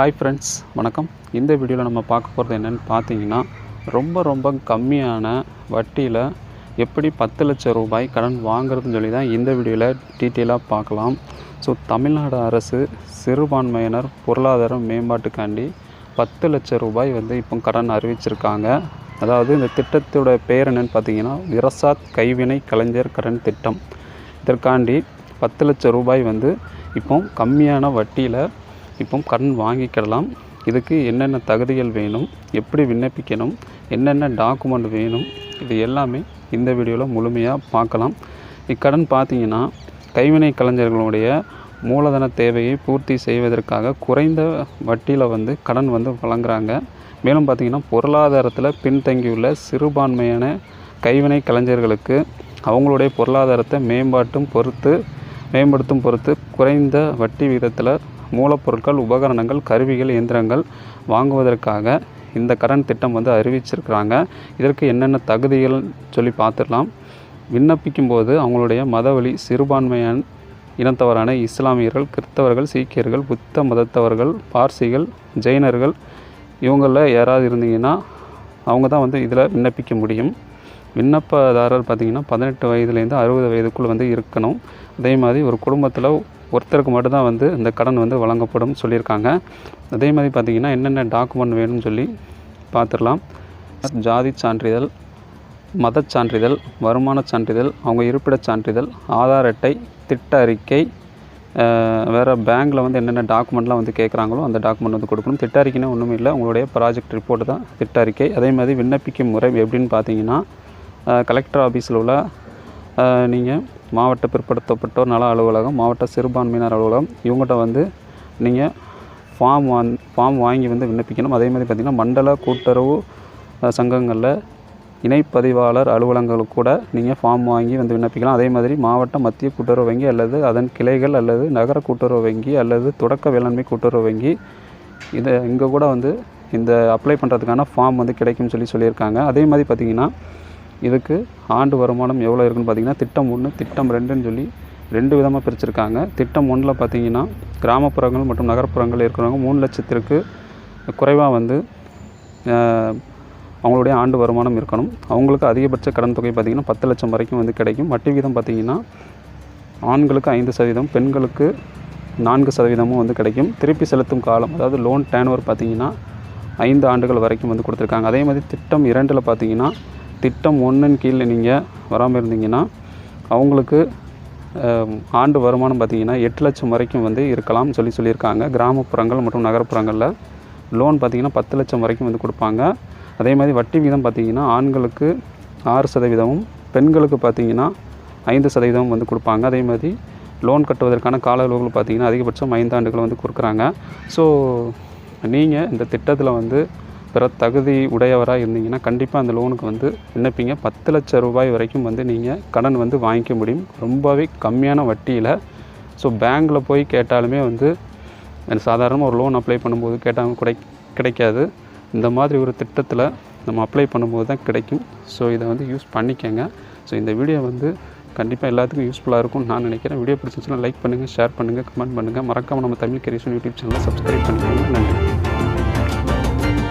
Hi friends, வணக்கம். இந்த வீடியோவில் நம்ம பார்க்க போகிறது என்னென்னு பார்த்தீங்கன்னா, ரொம்ப கம்மியான வட்டியில் எப்படி 10 லட்சம் ரூபாய் கடன் வாங்குறதுன்னு சொல்லி தான் இந்த வீடியோவில் டீட்டெயிலாக பார்க்கலாம். ஸோ தமிழ்நாடு அரசு சிறுபான்மையினர் பொருளாதார மேம்பாட்டுக்காண்டி 10 லட்சம் ரூபாய் இப்போ கடன் அறிவிச்சிருக்காங்க. அதாவது இந்த திட்டத்தோட பெயர் என்னென்னு பார்த்தீங்கன்னா, விரசாத் கைவினை கலைஞர் கடன் திட்டம். இதற்காண்டி 10 லட்சம் ரூபாய் இப்போ கம்மியான வட்டியில் கடன் வாங்கிக்கிடலாம். இதுக்கு என்னென்ன தகுதிகள் வேணும், எப்படி விண்ணப்பிக்கணும், என்னென்ன டாக்குமெண்ட் வேணும், இது எல்லாமே இந்த வீடியோவில் முழுமையாக பார்க்கலாம். இக்கடன் பார்த்திங்கன்னா கைவினை கலைஞர்களுடைய மூலதன தேவையை பூர்த்தி செய்வதற்காக குறைந்த வட்டியில் கடன் வழங்குறாங்க. மேலும் பார்த்திங்கன்னா பொருளாதாரத்தில் பின்தங்கியுள்ள சிறுபான்மையான கைவினை கலைஞர்களுக்கு அவங்களுடைய பொருளாதாரத்தை மேம்படுத்தும் பொறுத்து குறைந்த வட்டி விகிதத்தில் மூலப்பொருட்கள், உபகரணங்கள், கருவிகள், இயந்திரங்கள் வாங்குவதற்காக இந்த கடன் திட்டம் அறிவிச்சிருக்கிறாங்க. இதற்கு என்னென்ன தகுதிகள் சொல்லி பார்த்துடலாம். விண்ணப்பிக்கும் போது அவங்களுடைய மதவழி சிறுபான்மையான இனத்தவரான இஸ்லாமியர்கள், கிறிஸ்தவர்கள், சீக்கியர்கள், புத்த மதத்தவர்கள், பார்சிகள், ஜெயினர்கள் இவங்களில் யாராவது இருந்தீங்கன்னா அவங்க தான் இதில் விண்ணப்பிக்க முடியும். விண்ணப்பதாரர் பார்த்திங்கன்னா 18 வயதுலேருந்து 60 வயதுக்குள் இருக்கணும். அதே மாதிரி ஒரு குடும்பத்தில் ஒருத்தருக்கு மட்டும்தான் இந்த கடன் வழங்கப்படும் சொல்லியிருக்காங்க. அதே மாதிரி பார்த்திங்கன்னா என்னென்ன டாக்குமெண்ட் வேணும்னு சொல்லி பார்த்துடலாம். ஜாதி சான்றிதழ், மதச் சான்றிதழ், வருமான சான்றிதழ், அவங்க இருப்பிடச் சான்றிதழ், ஆதார் அட்டை, திட்ட அறிக்கை, வேறு பேங்க்கில் என்னென்ன டாக்குமெண்ட்லாம் கேட்குறாங்களோ அந்த டாக்குமெண்ட் கொடுக்கணும். திட்ட அறிக்கைன்னா ஒன்றும் இல்லை, உங்களுடைய ப்ராஜெக்ட் ரிப்போர்ட்டு தான் திட்ட அறிக்கை. அதே மாதிரி விண்ணப்பிக்கும் முறை எப்படின்னு பார்த்தீங்கன்னா, கலெக்டர் ஆஃபீஸில் உள்ள நீங்கள் மாவட்ட பிற்படுத்தப்பட்டோர் நல அலுவலகம், மாவட்ட சிறுபான்மையினர் அலுவலகம் இவங்கள்ட்ட நீங்கள் ஃபார்ம் வாங்கி விண்ணப்பிக்கணும். அதே மாதிரி பார்த்திங்கன்னா மண்டல கூட்டுறவு சங்கங்களில் இணைப்பதிவாளர் அலுவலகங்களுக்கு கூட நீங்கள் ஃபார்ம் வாங்கி விண்ணப்பிக்கலாம். அதே மாதிரி மாவட்ட மத்திய கூட்டுறவு வங்கி அல்லது அதன் கிளைகள் அல்லது நகர கூட்டுறவு வங்கி அல்லது தொடக்க வேளாண்மை கூட்டுறவு வங்கி இங்கே கூட இந்த அப்ளை பண்ணுறதுக்கான ஃபார்ம் கிடைக்கும்னு சொல்லியிருக்காங்க. அதே மாதிரி பார்த்திங்கன்னா இதுக்கு ஆண்டு வருமானம் எவ்வளோ இருக்குன்னு பார்த்திங்கன்னா, திட்டம் 1, திட்டம் 2ன்னு சொல்லி 2 விதமாக பிரிச்சுருக்காங்க. திட்டம் 1ல் பார்த்திங்கன்னா கிராமப்புறங்கள் மற்றும் நகர்ப்புறங்கள் இருக்கிறவங்க 3 லட்சத்திற்கு குறைவாக அவங்களுடைய ஆண்டு வருமானம் இருக்கணும். அவங்களுக்கு அதிகபட்ச கடன் தொகை பார்த்திங்கன்னா 10 லட்சம் வரைக்கும் கிடைக்கும். வட்டி வீதம் பார்த்திங்கன்னா ஆண்களுக்கு 5%, பெண்களுக்கு 4% கிடைக்கும். திருப்பி செலுத்தும் காலம், அதாவது லோன் டேர்ன்ஓவர் பார்த்திங்கன்னா 5 ஆண்டுகள் வரைக்கும் கொடுத்துருக்காங்க. அதே மாதிரி திட்டம் 2ல் பார்த்திங்கன்னா திட்டம் 1ன் கீழே நீங்கள் வராமல் இருந்தீங்கன்னா அவங்களுக்கு ஆண்டு வருமானம் பார்த்திங்கன்னா 8 லட்சம் வரைக்கும் இருக்கலாம்னு சொல்லியிருக்காங்க. கிராமப்புறங்கள் மற்றும் நகர்ப்புறங்களில் லோன் பார்த்திங்கன்னா 10 லட்சம் வரைக்கும் கொடுப்பாங்க. அதே மாதிரி வட்டி வீதம் பார்த்திங்கன்னா ஆண்களுக்கு 6%, பெண்களுக்கு பார்த்திங்கன்னா 5% கொடுப்பாங்க. அதே மாதிரி லோன் கட்டுவதற்கான கால அளவுகள் பார்த்திங்கன்னா அதிகபட்சம் 5 ஆண்டுகள் கொடுக்குறாங்க. ஸோ நீங்கள் இந்த திட்டத்தில் பிற தகுதி உடையவராக இருந்தீங்கன்னா கண்டிப்பாக அந்த லோனுக்கு விண்ணப்பிங்க. 10 லட்சம் ரூபாய் வரைக்கும் நீங்கள் கடன் வாங்கிக்க முடியும், ரொம்பவே கம்மியான வட்டியில். ஸோ பேங்க்கில் போய் கேட்டாலுமே சாதாரணமாக ஒரு லோன் அப்ளை பண்ணும்போது கேட்டாலும் கிடைக்காது. இந்த மாதிரி ஒரு திட்டத்தில் நம்ம அப்ளை பண்ணும்போது தான் கிடைக்கும். ஸோ இதை யூஸ் பண்ணிக்கங்க. ஸோ இந்த வீடியோ கண்டிப்பாக எல்லாத்துக்கும் யூஸ்ஃபுல்லாக இருக்கும்னு நான் நினைக்கிறேன். வீடியோ பிடிச்சிச்சுன்னா லைக் பண்ணுங்கள், ஷேர் பண்ணுங்கள், கமெண்ட் பண்ணுங்கள். மறக்காமல் நம்ம தமிழ் கரியேஷன் யூடியூப் சேனலை சப்ஸ்கிரைப் பண்ணிக்கோங்க. நன்றி.